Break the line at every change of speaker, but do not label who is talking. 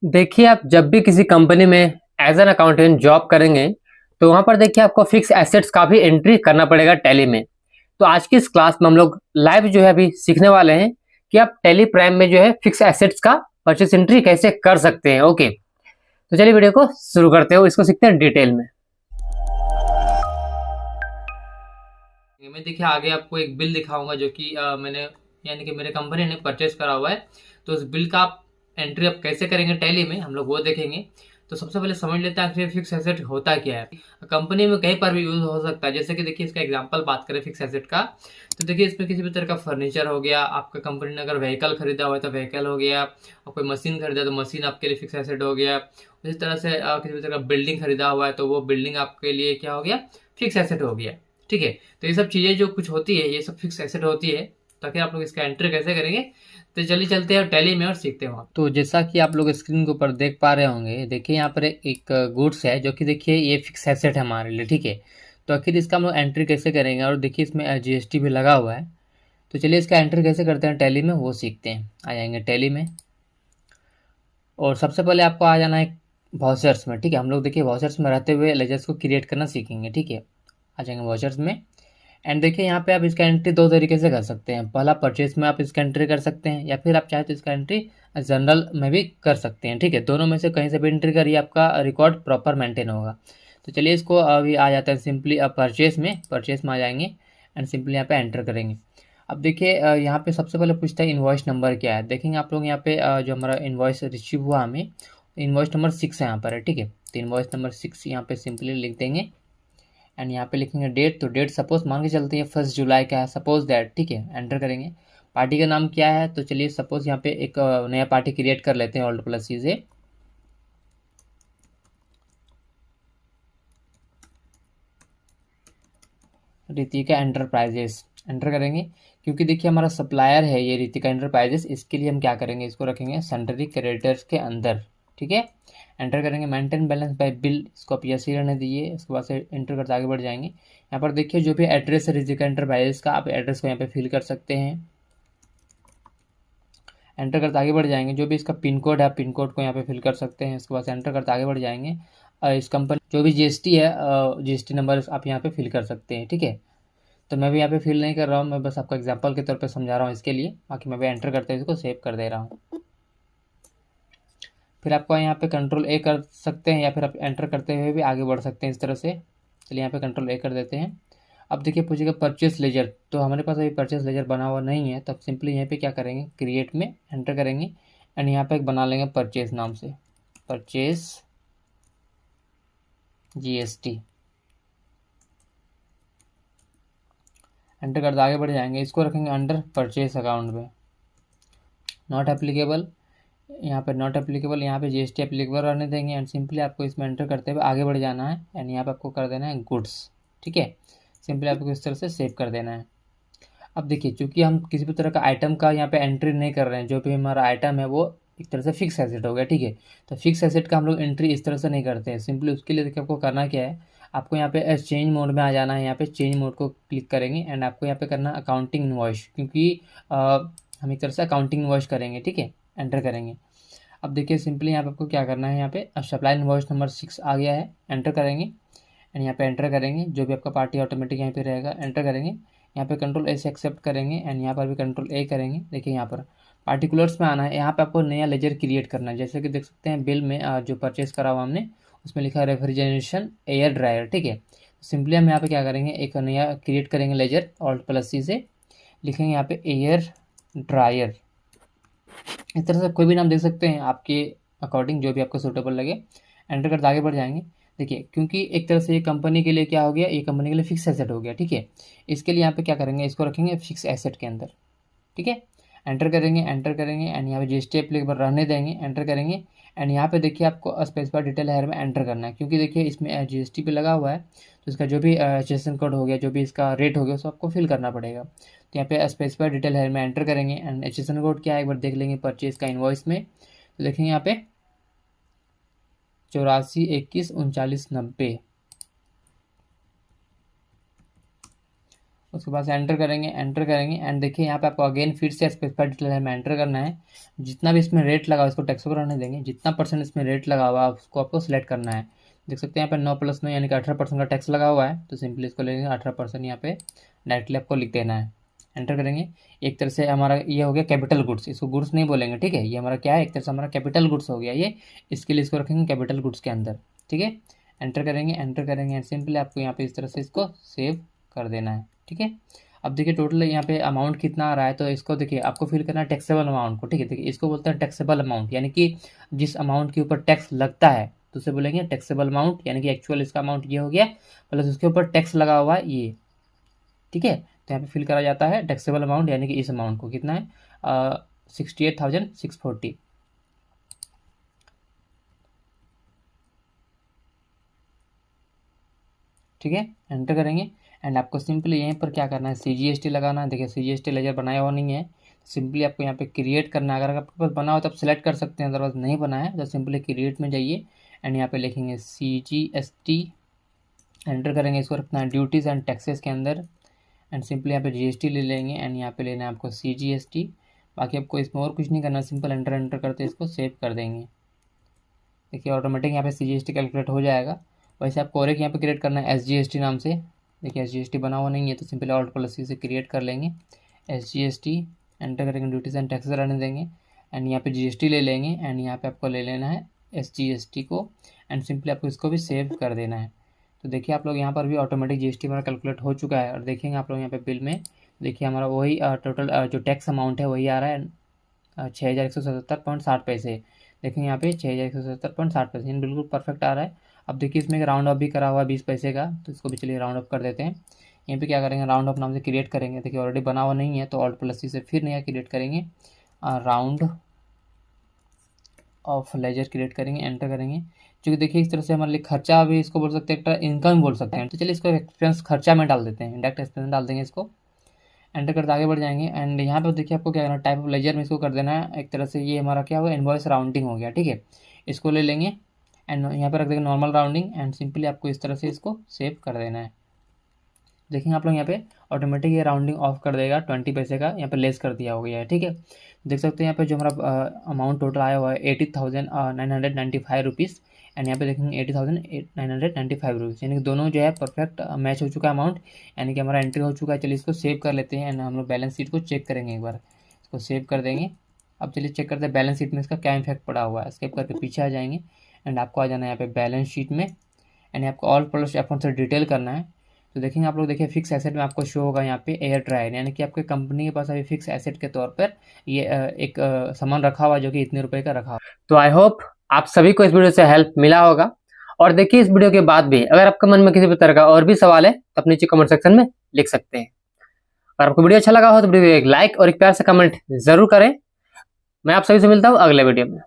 देखिए, आप जब भी किसी कंपनी में एज एन अकाउंटेंट जॉब करेंगे, तो वहाँ पर देखिए आपको फिक्स एसेट्स का भी एंट्री करना पड़ेगा टैली में। तो आज की इस क्लास में हम लोग लाइव जो है अभी सीखने वाले हैं कि आप टैली प्राइम में जो है फिक्स एसेट्स का परचेस एंट्री कैसे कर सकते हैं। ओके, तो चलिए वीडियो को शुरू करते हो, इसको सीखते हैं डिटेल में।
मैं देखिए आगे आपको एक बिल दिखाऊंगा जो कि मैंने यानी कि मेरे कंपनी ने परचेस करा हुआ है। तो उस बिल का आप एंट्री आप कैसे करेंगे टैली में, हम लोग वो देखेंगे। तो सबसे पहले समझ लेते हैं आखिर फिक्स एसेट होता क्या है। कंपनी में कहीं पर भी यूज हो सकता है। जैसे कि देखिए इसका एग्जांपल बात करें फिक्स एसेट का, तो देखिए इसमें किसी भी तरह का फर्नीचर हो गया, आपका कंपनी ने अगर व्हीकल खरीदा हुआ है तो व्हीकल हो गया, और कोई मशीन खरीदा तो मशीन आपके लिए फिक्स एसेट हो गया। इस तरह से किसी भी तरह का बिल्डिंग खरीदा हुआ है तो वो बिल्डिंग आपके लिए क्या हो गया, फिक्स एसेट हो गया। ठीक है, तो ये सब चीज़ें जो कुछ होती है ये सब फिक्स एसेट होती है। तो आखिर आप लोग इसका एंट्री कैसे करेंगे, तो चलिए चलते हैं टैली में और सीखते हैं वहाँ। तो जैसा कि आप लोग स्क्रीन के ऊपर देख पा रहे होंगे, देखिए यहाँ पर एक गुड्स है जो कि देखिए ये फिक्स एसेट है हमारे लिए। ठीक है, तो आखिर इसका हम लोग एंट्री कैसे करेंगे, और देखिए इसमें जीएसटी भी लगा हुआ है। तो चलिए इसका एंट्री कैसे करते हैं टैली में वो सीखते हैं। आ जाएंगे टैली में, और सबसे पहले आपको आ जाना है वाउचर्स में। ठीक है, हम लोग देखिए वाउचर्स में रहते हुए लेजर्स को क्रिएट करना सीखेंगे। ठीक है, आ जाएंगे वाउचर्स में। एंड देखिए यहाँ पे आप इसका एंट्री दो तरीके से कर सकते हैं। पहला परचेज में आप इसका एंट्री कर सकते हैं, या फिर आप चाहे तो इसका एंट्री जनरल में भी कर सकते हैं। ठीक है, दोनों में से कहीं से भी एंट्री करिए, आपका रिकॉर्ड प्रॉपर मेंटेन होगा। तो चलिए इसको अभी आ जाता है सिंपली अब परचेज में आ जाएंगे एंड सिंपली यहाँ पे एंटर करेंगे। अब देखिए यहाँ पे सबसे पहले पूछता है इनवॉइस नंबर क्या है। देखेंगे आप लोग यहाँ पे जो हमारा इनवॉइस रिसीव हुआ हमें, इनवॉइस नंबर 6 है यहाँ पर है। ठीक है, तो इनवॉइस नंबर 6 यहाँ पे सिंपली लिख देंगे एंड यहाँ पे लिखेंगे डेट। तो डेट सपोज मान के चलते हैं 1 जुलाई का है, सपोज दैट। ठीक है, एंटर करेंगे। पार्टी का नाम क्या है, तो चलिए सपोज यहाँ पे एक नया पार्टी क्रिएट कर लेते हैं ऑल्ट प्लस सी से। रितिका एंटरप्राइजेस एंटर करेंगे, क्योंकि देखिए हमारा सप्लायर है ये रितिका एंटरप्राइजेस। इसके लिए हम क्या करेंगे, इसको रखेंगे सन्ड्री क्रेडिटर्स के अंदर। ठीक है, एंटर करेंगे। मेंटेन बैलेंस बाय बिल, इसको आप यस ही रहने दीजिए। इसके बाद से एंटर करते आगे बढ़ जाएंगे। यहाँ पर देखिए जो भी एड्रेस है रितिका एंटरप्राइजेस का, आप एड्रेस को यहाँ पे फिल कर सकते हैं। एंटर करते आगे बढ़ जाएंगे। जो भी इसका पिन कोड है, पिन कोड को यहाँ पे फिल कर सकते हैं। इसके बाद से एंटर करते आगे बढ़ जाएंगे। इस कंपनी जो भी जीएसटी है, जीएसटी नंबर आप यहाँ पे फिल कर सकते हैं। ठीक है, तो मैं भी यहाँ पे फिल नहीं कर रहा हूँ, मैं बस आपको एग्जांपल के तौर पे समझा रहा हूँ इसके लिए। बाकी मैं भी एंटर करते हैं, इसको सेव कर दे रहा हूँ। फिर आपको यहाँ पे कंट्रोल ए कर सकते हैं, या फिर आप एंटर करते हुए भी आगे बढ़ सकते हैं इस तरह से। चलिए यहाँ पे कंट्रोल ए कर देते हैं। अब देखिए पूछेगा परचेस लेजर, तो हमारे पास अभी परचेस लेजर बना हुआ नहीं है। तो अब सिंपली यहाँ पे क्या करेंगे, क्रिएट में एंटर करेंगे एंड यहाँ पे एक बना लेंगे परचेस नाम से, परचेस जीएसटी। एंटर करते आगे बढ़ जाएंगे। इसको रखेंगे अंडर परचेस अकाउंट में, नॉट एप्लीकेबल। यहाँ पे नॉट एप्लीकेबल, यहाँ पे जीएसटी एप्लीकेबल रहने देंगे एंड सिंपली आपको इसमें एंटर करते हुए आगे बढ़ जाना है एंड यहाँ पे आपको कर देना है गुड्स। ठीक है, सिंपली आपको इस तरह से सेव कर देना है। अब देखिए चूंकि हम किसी भी तरह का आइटम का यहाँ पे एंट्री नहीं कर रहे हैं, जो भी हमारा आइटम है वो एक तरह से फिक्स एसेट हो गया। ठीक है, तो फिक्स एसेट का हम लोग एंट्री इस तरह से नहीं करते हैं। सिंपली उसके लिए देखिए आपको करना क्या है, आपको यहाँ पे चेंज मोड में आ जाना है। यहाँ पे चेंज मोड को क्लिक करेंगे एंड आपको यहाँ पे करना है अकाउंटिंग इनवॉइस, क्योंकि हम एक तरह से अकाउंटिंग इनवॉइस करेंगे। ठीक है, एंटर करेंगे। अब देखिए सिंपली यहाँ पे आपको क्या करना है, यहाँ पे सप्लाई इनवॉइस नंबर 6 आ गया है, एंटर करेंगे एंड यहाँ पे एंटर करेंगे। जो भी आपका पार्टी ऑटोमेटिक यहाँ पे रहेगा, एंटर करेंगे। यहाँ पे कंट्रोल ए से एक्सेप्ट करेंगे एंड यहाँ पर भी कंट्रोल ए करेंगे। देखिए यहाँ पर पार्टिकुलर्स में आना है, यहाँ पे आपको नया लेजर क्रिएट करना है। जैसे कि देख सकते हैं बिल में जो परचेस करा हुआ हमने, उसमें लिखा है रेफ्रिजरेशन एयर ड्रायर। ठीक है, सिंपली हम यहाँ पे क्या करेंगे, एक नया क्रिएट करेंगे लेजर, ऑल्ट प्लस सी से लिखेंगे यहाँ पे एयर ड्रायर। इस तरह से कोई भी नाम दे सकते हैं आपके अकॉर्डिंग, जो भी आपको सूटेबल लगे। एंटर करके आगे बढ़ जाएंगे। देखिए क्योंकि एक तरह से ये कंपनी के लिए क्या हो गया, ये कंपनी के लिए फिक्स एसेट हो गया। ठीक है, इसके लिए यहाँ पे क्या करेंगे, इसको रखेंगे फिक्स एसेट के अंदर। ठीक है, एंटर करेंगे एंड यहाँ पे जीएसटी एप्लीकेबल रहने देंगे, एंटर करेंगे एंड यहाँ पे देखिए आपको स्पेसिफाइड डिटेल हेयर में एंटर करना है, क्योंकि देखिए इसमें जीएसटी पे लगा हुआ है। तो इसका जो भी रजिस्ट्रेशन कोड हो गया, जो भी इसका रेट हो गया, उसको आपको फिल करना पड़ेगा। तो यहाँ पे स्पेसिफाइड डिटेल हेयर में एंटर करेंगे एंड रजिस्ट्रेशन कोड क्या है एक बार देख लेंगे परचेज का इनवॉइस में। तो देखेंगे यहाँ पे 84 21 39 90। उसके बाद से एंटर करेंगे एंड देखिए यहाँ पे आपको अगेन फिर से स्पेसिफाइड डिटेल में एंटर करना है। जितना भी इसमें रेट लगा इसको टैक्सेबल रहने देंगे, जितना परसेंट इसमें रेट लगा हुआ है उसको आपको सिलेक्ट करना है। देख सकते हैं यहाँ पे 9+9 यानी कि 18% का टैक्स लगा हुआ है, तो सिंपली इसको लेंगे 18% यहाँ पे डायरेक्टली आपको लिख देना है, एंटर करेंगे। एक तरह से हमारा ये हो गया कैपिटल गुड्स, इसको गुड्स नहीं बोलेंगे, ठीक है, ये हमारा क्या है, एक तरह से हमारा कैपिटल गुड्स हो गया ये, इसके लिए इसको रखेंगे कैपिटल गुड्स के अंदर, ठीक है। एंटर करेंगे एंड सिंपली आपको यहाँ पे इस तरह से इसको सेव कर देना है, ठीक है। अब देखिए टोटल यहाँ पे अमाउंट कितना आ रहा है, तो इसको देखिए आपको फिल करना है टैक्सेबल अमाउंट को, ठीक है। देखिए इसको बोलते हैं टैक्सेबल अमाउंट, यानी कि जिस अमाउंट के ऊपर टैक्स लगता है तो उसे बोलेंगे टैक्सेबल अमाउंट, यानी कि एक्चुअल इसका अमाउंट ये हो गया प्लस उसके ऊपर टैक्स लगा हुआ है ये, ठीक है। तो यहाँ पे फिल करा जाता है टैक्सेबल अमाउंट, यानी कि इस अमाउंट को कितना है 68,640, ठीक है। एंटर करेंगे एंड आपको सिंपली यहीं पर क्या करना है CGST लगाना है। देखिए CGST लेजर बनाया हुआ नहीं है, सिंपली आपको यहाँ पे क्रिएट करना है। अगर आपके पास बना हो तो आप सिलेक्ट कर सकते हैं, अदरवाइज नहीं बना है तो सिंपली क्रिएट में जाइए एंड यहाँ पे लिखेंगे CGST, एंटर करेंगे, इसको रखना है ड्यूटीज़ एंड टैक्सेस के अंदर एंड सिंपली यहाँ पे GST ले लेंगे एंड यहाँ पे लेना है आपको CGST। बाकी आपको इसमें और कुछ नहीं करना, सिंपल एंटर करते इसको सेव कर देंगे। देखिए ऑटोमेटिक यहाँ पे CGST कैलकुलेट हो जाएगा। वैसे आपको और एक यहाँ पे क्रिएट करना है SGST नाम से, देखिए SGST बना हुआ नहीं है तो सिंपली Alt+C से क्रिएट कर लेंगे SGST, एंटर करेंगे ड्यूटीज़ एंड टैक्सेस रहने देंगे एंड यहाँ पे GST ले लेंगे एंड यहाँ पे आपको ले लेना है SGST को एंड सिंपली आपको इसको भी सेव कर देना है। तो देखिए आप लोग यहाँ पर भी ऑटोमेटिक GST हमारा कैलकुलेट हो चुका है और देखेंगे आप लोग यहाँ पे बिल में, देखिए हमारा वही टोटल जो टैक्स अमाउंट है वही आ रहा है 6177.60 पैसे। देखेंगे यहाँ पे 6177.60 पैसे, यानी बिल्कुल परफेक्ट आ रहा है। अब देखिए इसमें एक राउंड ऑफ भी करा हुआ है 20 पैसे का, तो इसको भी चलिए राउंड ऑफ कर देते हैं। यहाँ पे क्या करेंगे राउंड ऑफ नाम से क्रिएट करेंगे, देखिए ऑलरेडी बना हुआ नहीं है तो Alt+C से फिर नया क्रिएट करेंगे, राउंड ऑफ लेजर क्रिएट करेंगे, एंटर करेंगे। क्योंकि देखिए इस तरह से हमारे लिए खर्चा भी इसको बोल सकते हैं, एक इनकम भी बोल सकते हैं, तो चलिए इसको एक्सपेंस खर्चा में डाल देते हैं, इंडायरेक्ट एक्सपेंस डाल देंगे, इसको एंटर करते आगे बढ़ जाएंगे एंड यहाँ पे देखिए आपको क्या करना है टाइप ऑफ लेजर में इसको कर देना है, एक तरह से ये हमारा क्या हुआ इनवॉइस राउंडिंग हो गया, ठीक है। इसको ले लेंगे एंड यहाँ पे रख देंगे नॉर्मल राउंडिंग एंड सिंपली आपको इस तरह से इसको सेव कर देना है। देखेंगे आप लोग यहाँ पे ऑटोमेटिक ये राउंडिंग ऑफ कर देगा, 20 पैसे का यहाँ पे लेस कर दिया हो गया है, ठीक है। देख सकते हैं यहाँ पे जो हमारा अमाउंट टोटल आया हुआ है 80,995 रुपीज़ एंड यहाँ पे देखेंगे 80,995 रुपीज़, यानी कि दोनों जो है परफेक्ट मैच हो चुका है अमाउंट, यानी कि हमारा एंट्री हो चुका है। चलिए इसको सेव कर लेते हैं एंड हम लोग बैलेंस शीट को चेक करेंगे, एक बार इसको सेव कर देंगे। अब चलिए चेक करते हैं बैलेंस शीट में इसका क्या इफेक्ट पड़ा हुआ है। स्किप करके पीछे आ जाएंगे एंड आपको आ जाना है यहाँ पे बैलेंस शीट में एंड आपको Alt+F1 से डिटेल करना है। तो देखेंगे आप लोग, देखिए फिक्स एसेट में आपको शो होगा यहाँ पे एयर ड्रायर, यानी कि आपके कंपनी के पास अभी फिक्स एसेट के तौर पर ये एक सामान रखा हुआ जो कि इतने रुपए का रखा हुआ।
तो आई होप आप सभी को इस वीडियो से हेल्प मिला होगा। और देखिए इस वीडियो के बाद भी अगर आपके मन में किसी भी तरह का और भी सवाल है तो अपने नीचे कमेंट सेक्शन में लिख सकते हैं। अगर आपको वीडियो अच्छा लगा हो तो वीडियो को एक लाइक और एक प्यार से कमेंट जरूर करें। मैं आप सभी से मिलता हूँ अगले वीडियो में।